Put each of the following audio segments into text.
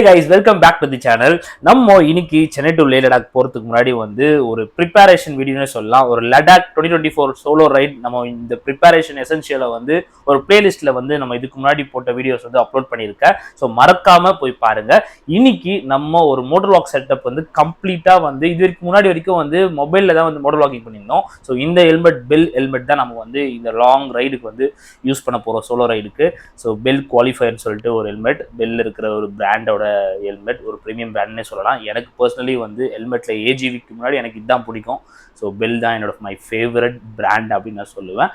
guys, welcome back to the channel. நம்ம இன்னைக்கு Chennai to Leh Ladakh போறதுக்கு முன்னாடி வந்து ஒரு ப்ரிப்பரேஷன் வீடியோன்னு சொல்லலாம். ஒரு லடாக் 2024 சோலோ ரைட். நம்ம இந்த ப்ரிப்பரேஷன் எசென்ஷியலை வந்து ஒரு பிளேலிஸ்ட்ல வந்து நம்ம இதுக்கு முன்னாடி போட்ட வீடியோஸ் வந்து அப்லோட் பண்ணியிருக்கேன். ஸோ மறக்காம போய் பாருங்க. இன்னைக்கு நம்ம ஒரு மோட்டர் வ்ளாக் செட்டப் வந்து கம்ப்ளீட்டா வந்து இதுக்கு முன்னாடி வரைக்கும் வந்து மொபைல்ல தான் வந்து மோட்டர் வ்ளாகிங் பண்ணியிருந்தோம். ஸோ இந்த ஹெல்மெட் பெல் ஹெல்மெட் தான் நம்ம வந்து இந்த லாங் ரைடுக்கு வந்து யூஸ் பண்ண போறோம், சோலோ ரைடுக்கு. ஸோ பெல் குவாலிஃபயர்னு சொல்லிட்டு ஒரு ஹெல்மெட், பெல் இருக்கிற ஒரு பிராண்டோட ஹெல்மெட், ஒரு ப்ரீமியம் பிராண்ட்னே சொல்லலாம். எனக்கு பர்சனலி வந்து ஹெல்மெட்ல ஏஜிவிக்கு முன்னாடி எனக்கு இதுதான் பிடிக்கும். ஸோ பெல் தான் என்னோட மை ஃபேவரட் பிராண்ட் அப்படின்னு நான் சொல்லுவேன்.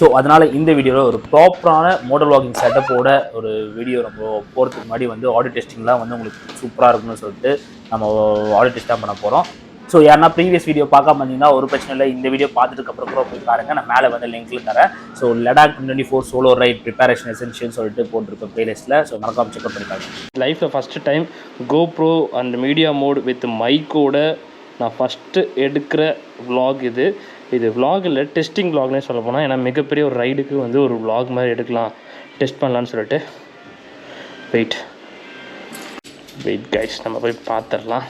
ஸோ அதனால் இந்த வீடியோவில் ஒரு ப்ராப்பரான மோட்டர் வ்ளாகிங் செட்டப்போட ஒரு வீடியோ நம்ம போகிறதுக்கு முன்னாடி வந்து ஆடியோ டெஸ்டிங்லாம் வந்து உங்களுக்கு சூப்பராக இருக்குன்னு சொல்லிட்டு நம்ம ஆடியோ டெஸ்ட் தான் பண்ண போகிறோம். ஸோ யாருன்னா ப்ரீவியஸ் வீடியோ பார்க்காம இருந்தீங்கன்னா ஒரு பிரச்சனை இல்லை, இந்த வீடியோ பார்த்துட்டு அப்புறம் கூட போய் பாருங்கள். நான் மேலே வந்து லிங்க்ல தரேன். So Ladakh 2024 solo ride preparation எசென்ஷியல்னு சொல்லிட்டு போட்டிருக்கேன் பிளேலிஸ்ட்டில். ஸோ மறக்காம செக் பண்ணிப்பாங்க. லைஃப்பில் first time GoPro and media mode with மைக்கோட நான் ஃபஸ்ட்டு எடுக்கிற விலாக் இது. இது விலாக் இல்லை, டெஸ்டிங் விலாக்னே சொல்ல போனால். ஏன்னா மிகப்பெரிய ஒரு ரைடுக்கு வந்து ஒரு விலாக் மாதிரி எடுக்கலாம், டெஸ்ட் பண்ணலான்னு சொல்லிட்டு. வெயிட் கைஸ், நம்ம போய் பார்த்துடலாம்.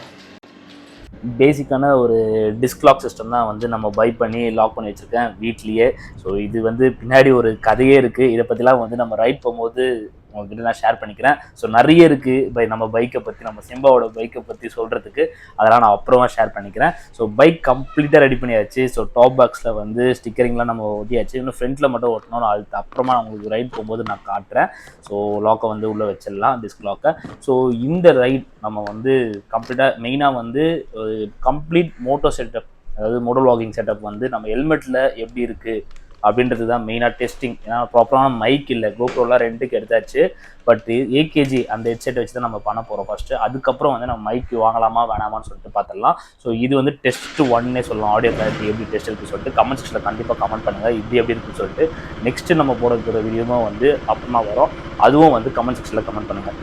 பேசிக்கான ஒரு டிஸ்க் லாக் சிஸ்டம் தான் வந்து நம்ம பை பண்ணி லாக் பண்ணி வச்சுருக்கேன் வீட்லேயே. ஸோ இது வந்து பின்னாடி ஒரு கதையே இருக்குது. இதை பற்றிலாம் வந்து நம்ம ரைட் போகும்போது உங்கள்கிட்ட நான் ஷேர் பண்ணிக்கிறேன். ஸோ நிறைய இருக்குது நம்ம பைக்கை பற்றி, நம்ம சிம்பாவோட பைக்கை பற்றி சொல்கிறதுக்கு. அதெல்லாம் நான் அப்புறமா ஷேர் பண்ணிக்கிறேன். ஸோ பைக் கம்ப்ளீட்டாக ரெடி பண்ணியாச்சு. ஸோ டாப் பாக்ஸில் வந்து ஸ்டிக்கரிங்லாம் நம்ம ஒட்டியாச்சு. இன்னும் ஃப்ரண்ட்டில் மட்டும் ஒட்டணும். அது அப்புறமா நான் உங்களுக்கு ரைட் போகும்போது நான் காட்டுறேன். ஸோ லாக்கை வந்து உள்ளே வச்சிடலாம், டிஸ்க் லாக்கை. ஸோ இந்த ரைட் நம்ம வந்து கம்ப்ளீட்டாக மெயினாக வந்து ஒரு கம்ப்ளீட் மோட்டோ செட்டப், அதாவது மோட்டோ வ்ளாகிங் செட்டப் வந்து நம்ம ஹெல்மெட்டில் எப்படி இருக்குது அப்படின்றது தான் மெயினாக டெஸ்டிங். ஏன்னா ப்ராப்பரான மைக் இல்லை, கோப்ரோலாம் ரெண்டுக்கு எடுத்தாச்சு. பட் ஏகேஜி அந்த ஹெட்செட் வச்சு தான் நம்ம பண்ண போகிறோம் ஃபஸ்ட்டு. அதுக்கப்புறம் வந்து நம்ம மைக் வாங்கலாமா வேணாமான்னு சொல்லிட்டு பார்த்துடலாம். ஸோ இது வந்து டெஸ்ட் 1 சொல்லலாம். ஆடியோ கிளாரிட்டி எப்படி டெஸ்ட் இருக்குன்னு சொல்லிட்டு கமெண்ட் செக்ஷனில் கண்டிப்பாக கமெண்ட் பண்ணுங்கள். இது எப்படி இருக்குன்னு சொல்லிட்டு. நெக்ஸ்ட்டு நம்ம போடுற வீடியோவும் வந்து அப்புறமா வரும், அதுவும் வந்து கமெண்ட் செக்ஷனில் கமெண்ட் பண்ணுங்கள்.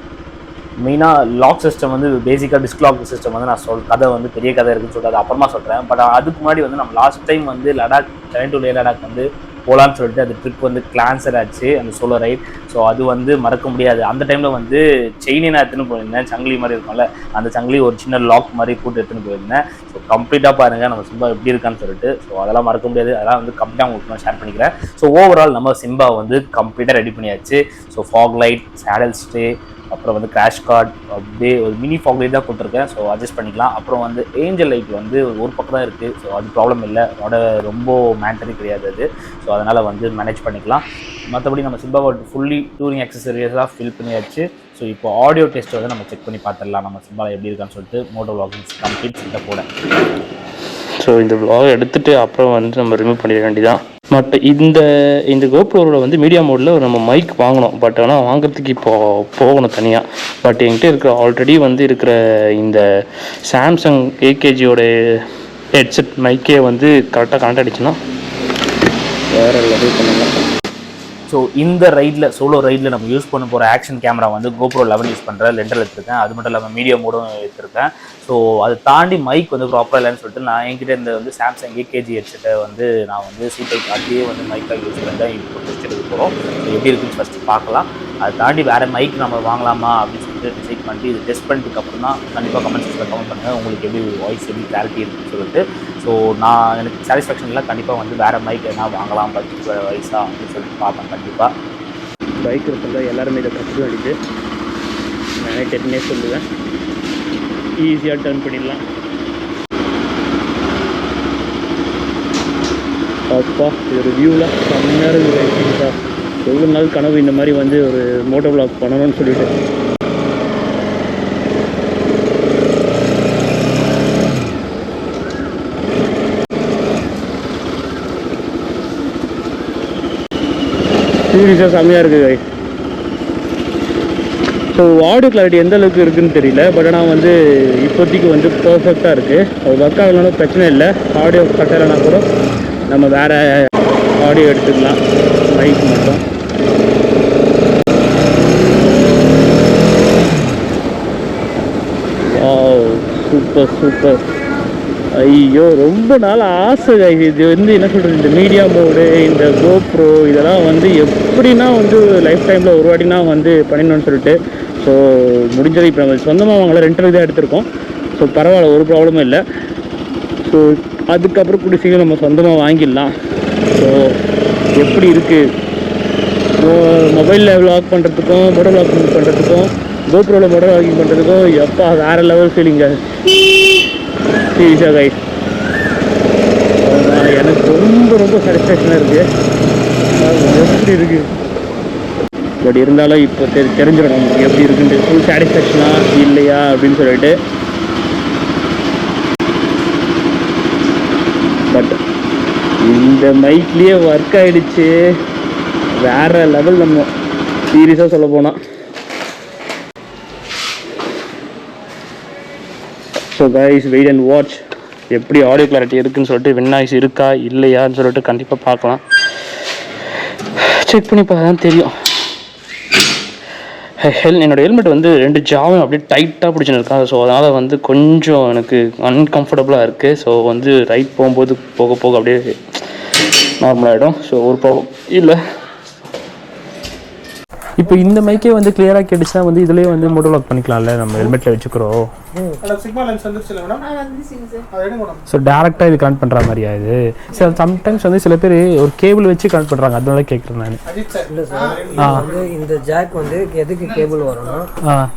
மெயினாக லாக் சிஸ்டம் வந்து பேசிக்காக டிஸ்க் லாக் சிஸ்டம் வந்து நான் கதை வந்து பெரிய கதை இருக்குன்னு சொல்லிட்டு அது அப்புறமா சொல்கிறேன். பட் அதுக்கு முன்னாடி வந்து நம்ம லாஸ்ட் டைம் வந்து லடாக், சென்னை டு லே லடாக் வந்து போகலான்னு சொல்லிட்டு அந்த ட்ரிப் வந்து கேன்சல் ஆச்சு, அந்த சோலோ ரைட். ஸோ அது வந்து மறக்க முடியாது. அந்த டைமில் வந்து செயினே நான் எடுத்துன்னு போயிருந்தேன், சங்கிலி மாதிரி இருக்கும்ல, அந்த சங்கிலி ஒரு சின்ன லாக் மாதிரி கூட்டு எடுத்துன்னு போயிருந்தேன். ஸோ கம்ப்ளீட்டாக பாருங்கள் நம்ம சிம்பா எப்படி இருக்கான்னு சொல்லிட்டு. ஸோ அதெல்லாம் மறக்க முடியாது. அதெல்லாம் வந்து கம்ப்ளீட்டாக உங்களுக்கு நான் ஷேர் பண்ணிக்கிறேன். ஸோ ஓவரால் நம்ம சிம்பா வந்து கம்ப்ளீட்டாக ரெடி பண்ணியாச்சு. So fog light, saddle stay, அப்புறம் வந்து கிராஷ் கார்டு, அப்படியே ஒரு மினி ஃபாக் லைட் தான் கொடுத்துருக்கேன். ஸோ அட்ஜஸ்ட் பண்ணிக்கலாம். அப்புறம் வந்து ஏஞ்சல் லைட் வந்து ஒரு பக்கம் தான் இருக்குது. ஸோ அது ப்ராப்ளம் இல்லை, அதோட ரொம்ப மேண்டரி கிடையாது அது. ஸோ அதனால் வந்து மேனேஜ் பண்ணிக்கலாம். மற்றபடி நம்ம சிம்பாவை ஃபுல்லி டூரிங் அக்சசரிஸாக ஃபில் பண்ணியாச்சு. ஸோ இப்போ ஆடியோ டெஸ்ட் வந்து நம்ம செக் பண்ணி பார்த்துடலாம் நம்ம சிம்பாவில் எப்படி இருக்கான்னு சொல்லிட்டு. மோட்டோ வ்ளாகிங்ஸ் கம்ப்ளீட் செட்டப்போட. ஸோ இந்த வ்ளாக் எடுத்துகிட்டு அப்புறம் வந்து நம்ம ரிமூவ் பண்ணிட வேண்டியதான். பட் இந்த கோப்ரோவில் வந்து மீடியா மோடில் நம்ம மைக் வாங்கணும். பட் ஆனால் வாங்குறதுக்கு இப்போது போகணும் தனியாக. பட் என்கிட்ட இருக்கிற ஆல்ரெடி வந்து இருக்கிற இந்த சாம்சங் ஏகேஜியோட ஹெட்செட் மைக்கே வந்து கரெக்டாக கனெக்ட் ஆகிடுச்சுன்னா வேறு லெவல் பண்ணலாம். ஸோ இந்த ரைடில், சோலோ ரைடில் நம்ம யூஸ் பண்ண போகிற ஆக்ஷன் கேமரா வந்து கோப்ரோ 11 யூஸ் பண்ணுறேன், லெண்டல் எடுத்திருக்கேன். அது மட்டும் இல்லாமல் மீடியா மோடும் எடுத்திருக்கேன். ஸோ அதை தாண்டி மைக் வந்து ப்ராப்பராக இல்லைன்னு சொல்லிட்டு நான் என்கிட்ட இந்த வந்து சாம்சங் ஏகேஜி ஹெட்செட்டை வந்து நான் வந்து சீட்டைப் அப்படியே வந்து மைக்காக யூஸ் பண்ணுறேன். இப்போ டெஸ்ட் எடுக்க போகிறோம். ஸோ எப்படி இருக்குன்னு ஃபஸ்ட்டு பார்க்கலாம். அதை தாண்டி வேறு மைக் நம்ம வாங்கலாமா அப்படின்னு சொல்லிட்டு டிசைட் பண்ணிட்டு இது டெஸ்ட் பண்ணிட்டு அப்புறம் தான் கண்டிப்பாக கமெண்ட் செக்ஷனில் கமெண்ட் பண்ணுங்கள் உங்களுக்கு எப்படி வாய்ஸ் எப்படி கிளாரிட்டி இருக்குன்னு சொல்லிட்டு. ஸோ நான் எனக்கு சாட்டிஸ்ஃபேக்ஷனில் கண்டிப்பாக வந்து வேறு மைக் என்ன வாங்கலாம் பட்ஜெட் வைஸாக அப்படின்னு சொல்லிட்டு பார்ப்பேன். கண்டிப்பாக பைக் இருக்கிறதா எல்லாருமே இதை கற்றுக்க வேண்டியது. நானே டென்னே சொல்லுவேன், ஈஸியாக டர்ன் பண்ணிடலாம். அப்பா இது ஒரு வியூவில் செம்மையாக இருக்குது. எவ்வளோ நாள் கனவு இந்த மாதிரி வந்து ஒரு மோட்டோ வ்ளாக் பண்ணணும்னு சொல்லிட்டு. சீரியஸாக செம்மையாக இருக்குது. ஸோ ஆடியோ கிளாரிட்டி எந்த அளவுக்கு இருக்குதுன்னு தெரியல. பட் ஆனால் வந்து இப்போதைக்கு வந்து பர்ஃபெக்டாக இருக்குது. அது ஒர்க் ஆகலனாலும் பிரச்சனை இல்லை. ஆடியோ கட்டலைன்னா கூட நம்ம வேறு ஆடியோ எடுத்துக்கலாம், மைக் மட்டும். Super super. ஐயோ ரொம்ப நாள் ஆசை. இது வந்து என்ன சொல்கிறது, இந்த மீடியா மோடு, இந்த கோப்ரோ இதெல்லாம் வந்து எப்படின்னா வந்து லைஃப் டைமில் ஒரு வாட்டினா வந்து பண்ணிடணும்னு சொல்லிட்டு. ஸோ முடிஞ்சது இப்போ நம்ம சொந்தமாக வாங்கல ரெண்டல் தான் எடுத்திருக்கோம். ஸோ பரவாயில்ல, ஒரு ப்ராப்ளமும் இல்லை. ஸோ அதுக்கப்புறம் கூட சீக்கிரம் நம்ம சொந்தமாக வாங்கிடலாம். ஸோ எப்படி இருக்குது மொபைலில் விளாக் பண்ணுறதுக்கும் மோட்டோ விளாகிங் பண்ணுறதுக்கும் கோப்ரோவில் மோட்டோ விளாகிங் பண்ணுறதுக்கும் எப்போ வேறு லெவல் ஃபீலிங்க சீரியஸாக கைஸ். எனக்கு ரொம்ப ரொம்ப சாட்டிஸ்ஃபேக்ஷனாக இருக்குது. எப்படி இருக்குது பட் இருந்தாலும் இப்போ தெரிஞ்சிடும் நமக்கு எப்படி இருக்குன்ட்டு, ஃபுல் சாட்டிஸ்ஃபேக்ஷனா இல்லையா அப்படின்னு சொல்லிட்டு. பட் இந்த மைக்லேயே ஒர்க் ஆகிடுச்சு, வேறு லெவல். நம்ம சீரியஸாக சொல்ல போனால் so guys wait and watch எப்படி ஆடியோ கிளாரிட்டி இருக்குதுன்னு சொல்லிட்டு, வின் நாய்ஸ் இருக்கா இல்லையான்னு சொல்லிட்டு கண்டிப்பாக பார்க்கலாம். செக் பண்ணி பார்த்தா தான் தெரியும். என்னோடய ஹெல்மெட் வந்து 2 ஜாவும் அப்படியே டைட்டாக பிடிச்சின்னு இருக்கா. ஸோ அதனால் வந்து கொஞ்சம் எனக்கு அன்கம்ஃபர்டபுளாக இருக்குது. ஸோ வந்து ரைட் போகும்போது போக போக அப்படியே நார்மலாகிடும். ஸோ ஒரு ப்ராப்ளம் இல்லை. இப்போ இந்த மைக்கே வந்து கிளியராக கேட்டுச்சுன்னா வந்து இதுலேயே வந்து மோட்டோ லாக் பண்ணிக்கலாம்ல, நம்ம ஹெல்மெட்டில் வச்சுக்கிறோம். ஸோ டேரெக்டாக இது கனெக்ட் பண்ணுற மாதிரியா இது? சார் சம்டைம்ஸ் வந்து சில பேர் ஒரு கேபிள் வச்சு கனெக்ட் பண்ணுறாங்க, அதனால கேட்குறேன் நான். இல்லை சார், வந்து இந்த ஜாக் வந்து எதுக்கு கேபிள் வரும்னா,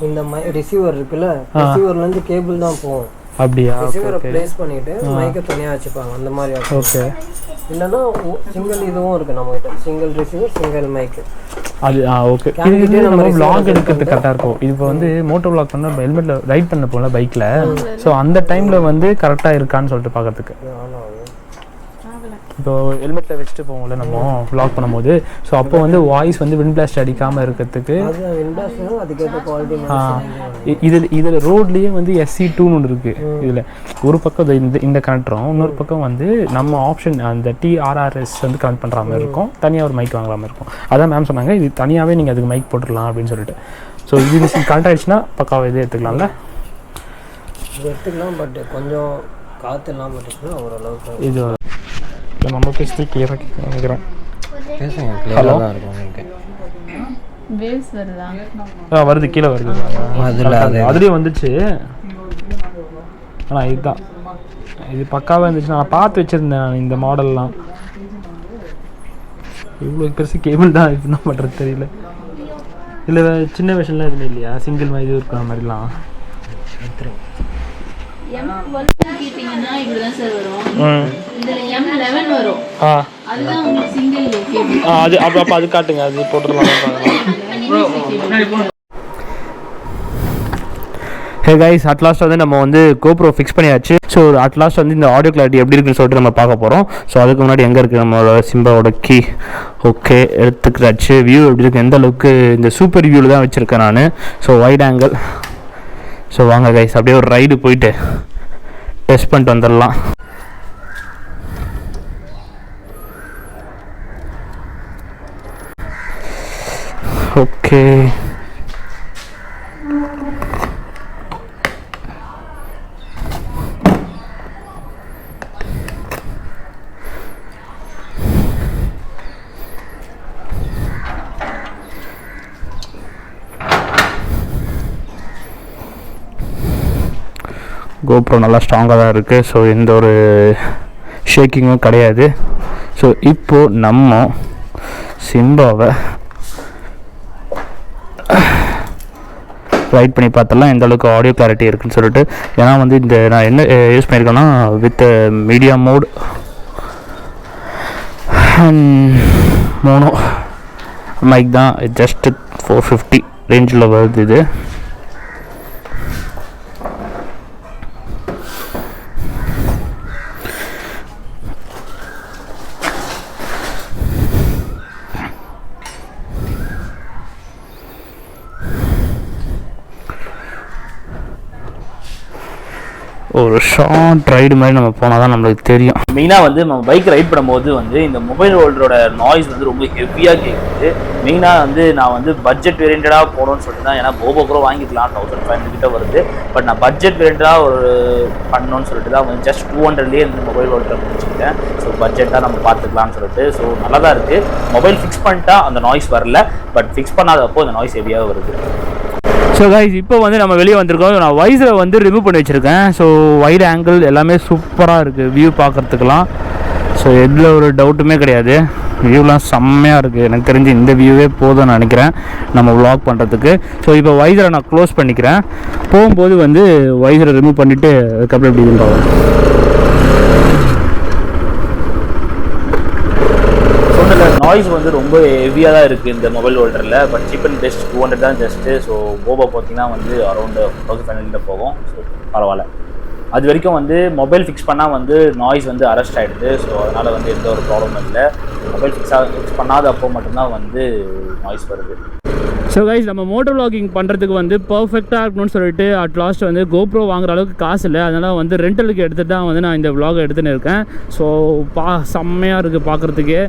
இந்த ரிசீவர் இருக்குல்ல, ரிசீவர்லேருந்து கேபிள் தான் போகும். அப்படியா? ரிசீவரை ப்ளேஸ் பண்ணிட்டு மைக்கை தனியாக வச்சுப்பாங்க அந்த மாதிரி. ஓகே. இல்லைன்னா சிங்கிள் இதுவும் இருக்குது நம்மகிட்ட, சிங்கிள் ரிசீவர் சிங்கிள் மைக்கு. அது ஓகே. இது நம்ம vlog எடுக்கிறது கரெக்டாக இருக்கும். இப்போ வந்து மோட்டோ vlog பண்ண ஹெல்மெட்டில் ரைட் பண்ண போகல பைக்கில். ஸோ அந்த டைமில் வந்து கரெக்டாக இருக்கான்னு சொல்லிட்டு பார்க்கறதுக்கு. இப்போ ஹெல்மெட்டில் வச்சுட்டு போவோம்ல நம்ம vlog பண்ணும்போது, ஸோ அப்போ வந்து வாய்ஸ் வந்து விண்ட் பிளாஸ்ட் அடிக்காமல் இருக்கிறதுக்கு இதில் ரோட்லேயே வந்து SC2ன்னு ஒன்று இருக்குது. இதில் ஒரு பக்கம் இந்த கனெக்டரும், இன்னொரு பக்கம் வந்து நம்ம ஆப்ஷன் அந்த TRRS வந்து கனெக்ட் பண்ணுற மாதிரி இருக்கும். தனியாக ஒரு மைக் வாங்குற மாதிரி இருக்கும். அதான் மேம் சொன்னாங்க, இது தனியாகவே நீங்கள் அதுக்கு மைக் போட்டுடலாம் அப்படின்னு சொல்லிட்டு. ஸோ இது கனெக்ட் ஆகிடுச்சுன்னா பக்காவாக இதே எடுத்துக்கலாம்ல? எடுத்துக்கலாம், பட் கொஞ்சம் காற்று இல்லாமல் போட்டுச்சுன்னா ஓரளவுக்கு இது நம்ம பேசி கிளியராக கேட்க நினைக்கிறேன். பேசுங்க, கிளியராக தான் இருக்கும் உங்களுக்கு. வேவ்ஸ் வருதா? வருது, கீழே வருது. அதுலேயும் வந்துச்சு. ஆனால் இதுதான் இது பக்காவாக இருந்துச்சு. நான் பார்த்து வச்சுருந்தேன் நான் இந்த மாடல்லாம். இவ்வளோ பெருசு கேபிள் தான் இப்போ என்ன பண்ணுறது தெரியல. இல்லை சின்ன விஷயம்லாம் எதுவுமே இல்லையா? சிங்கிள் மாதிரி இருக்கிற மாதிரிலாம் M12 கேட்டிங்கன்னா இப்படி தான் சார் வரும். இதில் M11 வரும். அதுதான் உங்களுக்கு சிங்கிள் கேபிள். அது அப்போ அது காட்டுங்க, அது போட்டுடலாம். ஹே கைஸ், அட்லாஸ்ட் வந்து நம்ம வந்து கோப்ரோ ஃபிக்ஸ் பண்ணியாச்சு. ஸோ அட்லாஸ்ட் வந்து இந்த ஆடியோ கிளாரிட்டி எப்படி இருக்குன்னு சொல்லிட்டு நம்ம பார்க்க போகிறோம். ஸோ அதுக்கு முன்னாடி எங்கே இருக்குது நம்மளோட சிம்பாவோட கீ? ஓகே, எடுத்துக்கிறாச்சு. வியூ எப்படி இருக்குது, எந்த அளவுக்கு இந்த சூப்பர் வியூவில் தான் வச்சுருக்கேன் நான். So wide angle. ஸோ வாங்க கைஸ், அப்படியே ஒரு ரைடு போயிட்டு டெஸ்ட் பண்ணிட்டு வந்துடலாம். ஓகே, கோப்ரோ நல்லா ஸ்ட்ராங்காக தான் இருக்குது. ஸோ எந்த ஒரு ஷேக்கிங்கும் கிடையாது. ஸோ இப்போது நம்ம சிம்பாவை ரைட் பண்ணி பார்த்தலாம் எந்த அளவுக்கு ஆடியோ கிளாரிட்டி இருக்குதுன்னு சொல்லிட்டு. ஏன்னா வந்து இந்த நான் என்ன யூஸ் பண்ணியிருக்கேன்னா with media mode mono mic தான். ஜஸ்ட் 450 ரேஞ்சில் வருது இது. ஒரு ஷார்ட் ரைடு மாதிரி நம்ம போனால் தான் நம்மளுக்கு தெரியும். மெயினாக வந்து நம்ம பைக் ரைட் பண்ணும்போது வந்து இந்த மொபைல் ஹோல்டரோட நாய்ஸ் வந்து ரொம்ப ஹெவியாக கேட்குது. மெயினாக வந்து நான் வந்து பட்ஜெட் வேரியண்டடாக போகணும்னு சொல்லிட்டு தான், ஏன்னா போபோ ப்ரோ வாங்கிக்கலாம் 1500 கிட்ட வருது. பட் நான் பட்ஜெட் வேரியண்டடாக ஒரு பண்ணணும்னு சொல்லிட்டு தான் வந்து ஜஸ்ட் 200லேயே இந்த மொபைல் ஹோல்டரை முடிச்சுக்கிட்டேன். ஸோ பட்ஜெட்டாக நம்ம பார்த்துக்கலாம்னு சொல்லிட்டு. ஸோ நல்லா தான் இருக்குது. மொபைல் ஃபிக்ஸ் பண்ணிட்டா அந்த நாய்ஸ் வரல, பட் ஃபிக்ஸ் பண்ணாதப்போ அந்த நாய்ஸ் ஹெவியாக வருது. ஸோ கைஸ் இப்போ வந்து நம்ம வெளியே வந்திருக்கோம். நான் வைஸரை வந்து ரிமூவ் பண்ணி வச்சுருக்கேன். ஸோ வைட் ஆங்கிள் எல்லாமே சூப்பராக இருக்குது வியூ பார்க்குறதுக்கெலாம். ஸோ எதில் ஒரு டவுட்டுமே கிடையாது, வியூலாம் செம்மையாக இருக்குது. எனக்கு தெரிஞ்சு இந்த வியூவே போதும்னு நினைக்கிறேன் நம்ம vlog பண்ணுறதுக்கு. ஸோ இப்போ வைஸரை நான் க்ளோஸ் பண்ணிக்கிறேன். போகும்போது வந்து வைஸரை ரிமூவ் பண்ணிவிட்டு அதுக்கப்புறம் எப்படி பார்க்கலாம். நாய்ஸ் வந்து ரொம்ப ஹெவியாக தான் இருக்குது இந்த மொபைல் ஹோல்டரில். பட் சீப் அண்ட் பெஸ்ட் 200 தான் ஜஸ்ட்டு. ஸோ போபோ பார்த்தீங்கன்னா வந்து அரௌண்ட் 1500 போகும். ஸோ பரவாயில்ல. அது வரைக்கும் வந்து மொபைல் ஃபிக்ஸ் பண்ணால் வந்து நாய்ஸ் வந்து அரெஸ்ட் ஆகிடுது. ஸோ அதனால் வந்து எந்த ஒரு ப்ராப்ளமும் இல்லை. மொபைல் ஃபிக்ஸ் பண்ணாத அப்போ மட்டும்தான் வந்து நாய்ஸ் வருது. ஸோ கைஸ் நம்ம மோட்டோ vlogging பண்ணுறதுக்கு வந்து பர்ஃபெக்டாக இருக்கணும்னு சொல்லிட்டு அட் லாஸ்ட் வந்து GoPro வாங்குற அளவுக்கு காசு இல்லை. அதனால் வந்து ரெண்டலுக்கு எடுத்துகிட்டு தான் வந்து நான் இந்த vlog எடுத்துன்னு இருக்கேன். ஸோ செம்மையாக இருக்குது பார்க்குறதுக்கே.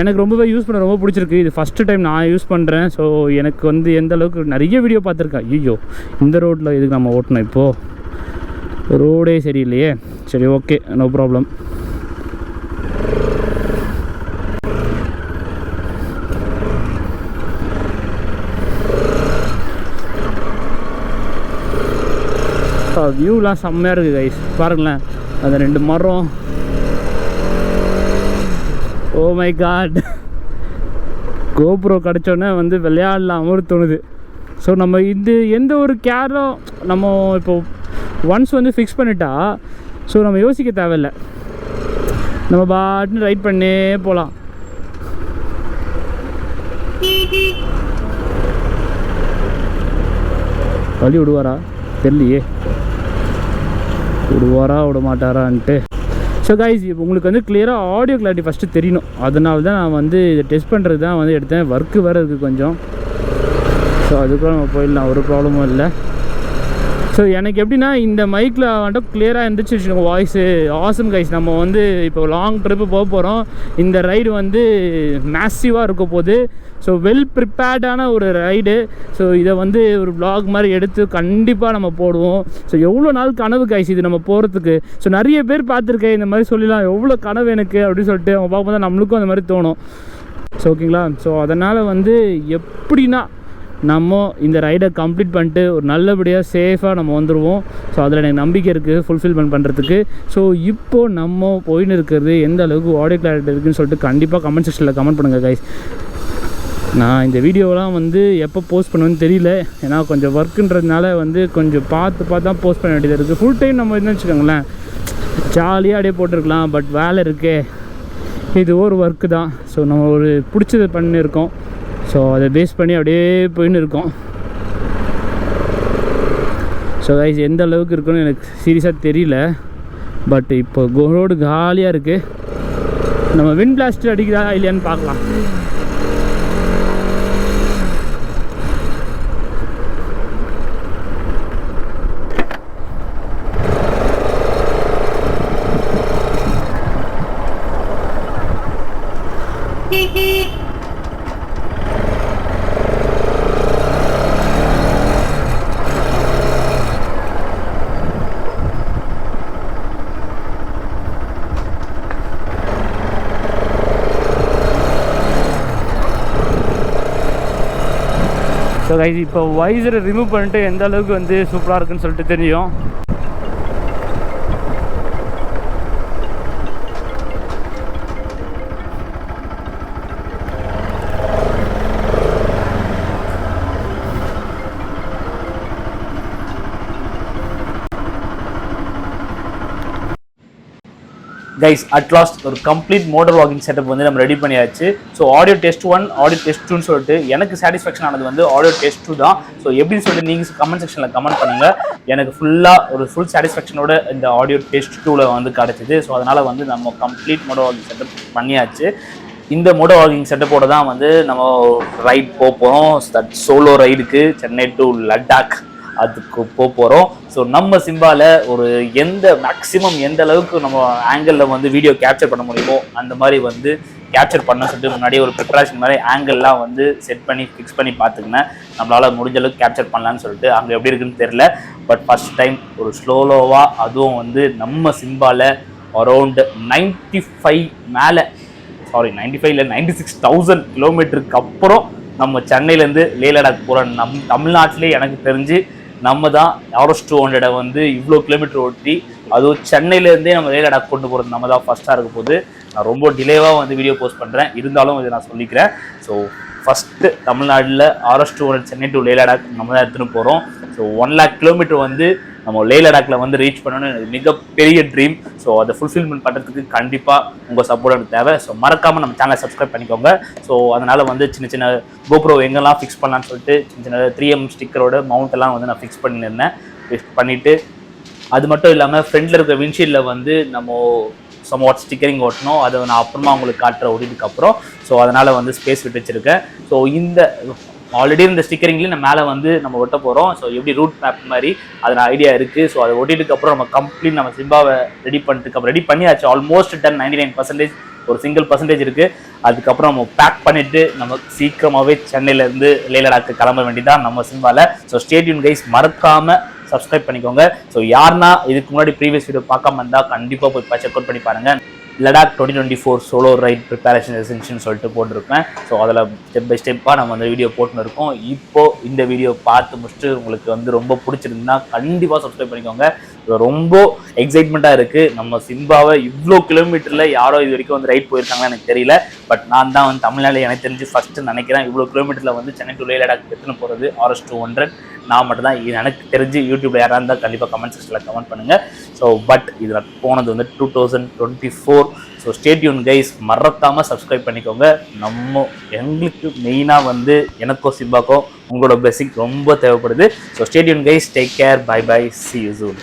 எனக்கு ரொம்பவே யூஸ் பண்ண ரொம்ப பிடிச்சிருக்கு. இது ஃபஸ்ட்டு டைம் நான் யூஸ் பண்ணுறேன். ஸோ எனக்கு வந்து எந்த அளவுக்கு நிறைய வீடியோ பார்த்துருக்கேன். ஐயோ இந்த ரோட்டில் இதுக்கு நம்ம ஓட்டணும், இப்போது ரோடே சரியில்லையே. சரி ஓகே, நோ ப்ராப்ளம். வியூலாம் செம்மையாக இருக்குது கைஸ், பாருங்களேன் அந்த 2 மரம். ஓ மை காட், GoPro கிடச்சோன்னே வந்து விளையாடலாமல் தோணுது. ஸோ நம்ம இது எந்த ஒரு கேரும் நம்ம இப்போ ஒன்ஸ் வந்து ஃபிக்ஸ் பண்ணிட்டா ஸோ நம்ம யோசிக்க தேவையில்லை, நம்ம பாட்டுன்னு ரைட் பண்ணே போகலாம். வழி விடுவாரா தெரியலையே, விடுவாரா விட மாட்டாரான்ட்டு. ஸோ கைஸ் இப்போ உங்களுக்கு வந்து கிளியராக ஆடியோ கிளாரிட்டி ஃபஸ்ட்டு தெரியணும். அதனால தான் நான் வந்து இதை டெஸ்ட் பண்ணுறது தான் வந்து எடுத்தேன். ஒர்க்கு வேறு இருக்குது கொஞ்சம். ஸோ அதுக்குள்ள நம்ம போயிடலாம், ஒரு ப்ராப்ளமும் இல்லை. ஸோ எனக்கு எப்படின்னா இந்த மைக்கில் வந்துட்டு கிளியராக இருந்துச்சு வச்சுக்கோங்க வாய்ஸு. ஆசம் கைஸ், நம்ம வந்து இப்போ லாங் ட்ரிப்பு போக போகிறோம். இந்த ரைடு வந்து மேசிவாக இருக்க போகுது. ஸோ வெல் ப்ரிப்பேர்டான ஒரு ரைடு. ஸோ இதை வந்து ஒரு vlog மாதிரி எடுத்து கண்டிப்பாக நம்ம போடுவோம். ஸோ எவ்வளோ நாள் கனவு கைஸ் இது நம்ம போகிறதுக்கு. ஸோ நிறைய பேர் பார்த்துருக்கேன் இந்த மாதிரி சொல்லலாம், எவ்வளோ கனவு எனக்கு அப்படின்னு சொல்லிட்டு அவங்க பார்க்கும்போது தான் நம்மளுக்கும் அந்த மாதிரி தோணும். ஸோ ஓகேங்களா. ஸோ அதனால் வந்து எப்படின்னா நம்ம இந்த ரைடை கம்ப்ளீட் பண்ணிட்டு ஒரு நல்லபடியாக சேஃபாக நம்ம வந்துடுவோம். ஸோ அதில் எனக்கு நம்பிக்கை இருக்குது ஃபுல்ஃபில்மெண்ட் பண்ணுறதுக்கு. ஸோ இப்போது நம்ம போயின்னு இருக்கிறது எந்த அளவுக்கு ஆடியோ கிளாரிட்டி இருக்குதுன்னு சொல்லிட்டு கண்டிப்பாக கமெண்ட் செக்ஷனில் கமெண்ட் பண்ணுங்கள் கைஸ். நான் இந்த வீடியோலாம் வந்து எப்போ போஸ்ட் பண்ணுவேன்னு தெரியல, ஏன்னா கொஞ்சம் ஒர்க்குன்றதுனால வந்து கொஞ்சம் பார்த்து தான் போஸ்ட் பண்ண வேண்டியது இருக்குது. ஃபுல் டைம் நம்ம என்ன வச்சுக்கோங்களேன் ஜாலியாக அப்படியே போட்டிருக்கலாம். பட் வேலை இருக்கே, இது ஒரு ஒர்க்கு தான். ஸோ நம்ம ஒரு பிடிச்சது பண்ணியிருக்கோம். ஸோ அதை பேஸ் பண்ணி அப்படியே போயின்னு இருக்கோம். ஸோ கைஸ் எந்த அளவுக்கு இருக்குன்னு எனக்கு சீரியஸாக தெரியல. பட் இப்போ ரோடு காலியாக இருக்குது. நம்ம விண்ட் பிளாஸ்ட் அடிக்கிறா இல்லையான்னு பார்க்கலாம். ஸோ கைஸ் இப்போ வைஸரை ரிமூவ் பண்ணிட்டு எந்த அளவுக்கு வந்து சூப்பராக இருக்குன்னு சொல்லிட்டு தெரியும். கைஸ் அட்லாஸ்ட் ஒரு கம்ப்ளீட் மோட்டர் vlogging செட்டப் வந்து நம்ம ரெடி பண்ணியாச்சு. So audio test 1 audio test 2ன்னு சொல்லிட்டு எனக்கு சாட்டிஸ்ஃபேக்ஷன் ஆனது வந்து ஆடியோ டெஸ்ட் 2 தான். ஸோ எப்படின்னு சொல்லிட்டு நீங்கள் கமெண்ட் செக்ஷனில் கமெண்ட் பண்ணுங்கள். எனக்கு ஃபுல் சாட்டிஸ்ஃபேக்ஷனோட இந்த ஆடியோ டெஸ்ட் 2ல வந்து கிடச்சிது. ஸோ அதனால் வந்து நம்ம கம்ப்ளீட் மோட்டர் vlogging செட்டப் பண்ணியாச்சு. இந்த மோட்டர் vlogging செட்டப்போட தான் வந்து நம்ம ரைட் போகிறோம். சோலோ ரைடுக்கு சென்னை டு லடாக் அதுக்கு போகிறோம். ஸோ நம்ம சிம்பாவில் ஒரு மேக்ஸிமம் எந்த அளவுக்கு நம்ம ஆங்கிளில் வந்து வீடியோ கேப்சர் பண்ண முடியுமோ அந்த மாதிரி வந்து கேப்சர் பண்ண சொல்லிட்டு முன்னாடியே ஒரு ப்ரிப்பரேஷன் மாதிரி ஆங்கிள்லாம் வந்து செட் பண்ணி ஃபிக்ஸ் பண்ணி பார்த்துக்கினேன். நம்மளால் முடிஞ்ச அளவுக்கு கேப்சர் பண்ணலான்னு சொல்லிட்டு அங்கே எப்படி இருக்குன்னு தெரில. பட் ஃபஸ்ட் டைம் ஒரு ஸ்லோவாக அதுவும் வந்து நம்ம சிம்பாவில் அரௌண்ட் 95 மேலே 95 இல்லை 96,000 கிலோமீட்டருக்கு அப்புறம் நம்ம சென்னையிலேருந்து லே லடாக் போகிற தமிழ்நாட்டிலே எனக்கு தெரிஞ்சு நம்ம தான் ஆர்எஸ் 200 வந்து இவ்வளோ கிலோமீட்டர் ஓட்டி அதுவும் சென்னையிலேருந்தே நம்ம லே லடாக் கொண்டு போகிறது நம்ம தான் ஃபஸ்ட்டாக இருக்க போது. நான் ரொம்ப டிலேவாக வந்து வீடியோ போஸ்ட் பண்ணுறேன், இருந்தாலும் இதை நான் சொல்லிக்கிறேன். ஸோ ஃபஸ்ட்டு தமிழ்நாட்டில் ஆர்எஸ் 200 சென்னை டு லே லடாக் நம்ம தான் எடுத்துகிட்டு போகிறோம். ஸோ 1 lakh கிலோமீட்டர் வந்து நம்ம லே லடாக்ல வந்து ரீச் பண்ணணும்னு மிகப்பெரிய ட்ரீம். ஸோ அதை ஃபுல்ஃபில்மெண்ட் பண்ணுறதுக்கு கண்டிப்பாக உங்கள் சப்போர்ட் எனக்கு தேவை. ஸோ மறக்காமல் நம்ம சேனலை சப்ஸ்கிரைப் பண்ணிக்கோங்க. ஸோ அதனால் வந்து சின்ன சின்ன GoPro எங்கெல்லாம் ஃபிக்ஸ் பண்ணலான்னு சொல்லிட்டு சின்ன சின்ன 3M ஸ்டிக்கரோட மவுண்டெல்லாம் வந்து நான் ஃபிக்ஸ் பண்ணியிருந்தேன். ஃபிக்ஸ் பண்ணிவிட்டு அது மட்டும் இல்லாமல் ஃப்ரண்டில் இருக்கிற விண்ட்ஷீல்டில் வந்து நம்ம சம்வாட் ஸ்டிக்கரிங் ஓட்டணும். அதை நான் அப்புறமா உங்களுக்கு காட்டுற ஓட்டிட்டுக்கப்புறம். ஸோ அதனால் வந்து ஸ்பேஸ் விட்டு வச்சுருக்கேன். ஸோ இந்த ஆல்ரெடி இந்த ஸ்டிக்கரிங்லேயும் நம்ம மேலே வந்து நம்ம ஒட்ட போகிறோம். ஸோ எப்படி ரூட் மேப் மாதிரி அதில் ஐடியா இருக்குது. ஸோ அதை ஒட்டிட்டுக்கப்புறம் நம்ம கம்ப்ளீட் நம்ம சிம்பாவை ரெடி பண்ணியாச்சு. ஆல்மோஸ்ட் 99% ஒரு சிங்கிள் பர்சன்டேஜ் இருக்குது. அதுக்கப்புறம் நம்ம பேக் பண்ணிவிட்டு நம்ம சீக்கிரமாகவே சென்னையிலேருந்து லே லடாக்கு கிளம்ப வேண்டியதான் நம்ம சிம்பாவில். ஸோ ஸ்டே டியூன் கைஸ், மறக்காமல் சப்ஸ்கிரைப் பண்ணிக்கோங்க. ஸோ யாருன்னா இதுக்கு முன்னாடி ப்ரீவியஸ் வீடியோ பார்க்காம இருந்தால் கண்டிப்பாக போய் செக் அவுட் பண்ணி பாருங்கள். லடாக் 2024 சோலோ ரைட் ப்ரிப்பரேஷன் எசென்ஷியல்னு சொல்லிட்டு போட்டிருப்பேன். ஸோ அதில் ஸ்டெப் பை ஸ்டெப்பாக நம்ம அந்த வீடியோ போட்டுன்னு இருக்கோம். இப்போது இந்த வீடியோ பார்த்து முடிச்சுட்டு உங்களுக்கு வந்து ரொம்ப பிடிச்சிருந்துன்னா கண்டிப்பாக சப்ஸ்கிரைப் பண்ணிக்கோங்க. ரொம்ப எக்ஸைட்மெண்ட்டாக இருக்குது. நம்ம சிம்பாவை இவ்வளோ கிலோமீட்டரில் யாரோ இது வரைக்கும் வந்து ரைட் போயிருக்காங்கன்னு எனக்கு தெரியல. பட் நான் தான் வந்து தமிழ்நாட்டில் எனக்கு தெரிஞ்சு ஃபஸ்ட்டு நினைக்கிறேன் இவ்வளோ கிலோமீட்டரில் வந்து சென்னை டு லே லடாக் எடுத்துன்னு போகிறது ஆர்எஸ் 200 நான் மட்டும் தான். எனக்கு தெரிஞ்சு யூடியூப்ல யாராக இருந்தால் கண்டிப்பாக கமெண்ட் செக்ஷனில் கமெண்ட் பண்ணுங்கள். ஸோ பட் இதில் போனது வந்து 2024. ஸோ ஸ்டே டியூன் கைஸ், மறக்காமல் சப்ஸ்கிரைப் பண்ணிக்கோங்க. எங்களுக்கு மெயினாக வந்து எனக்கோ சிம்பாக்கோ உங்களோட பிளெஸிங் ரொம்ப தேவைப்படுது. So stay tuned guys, take care, bye bye, see you soon.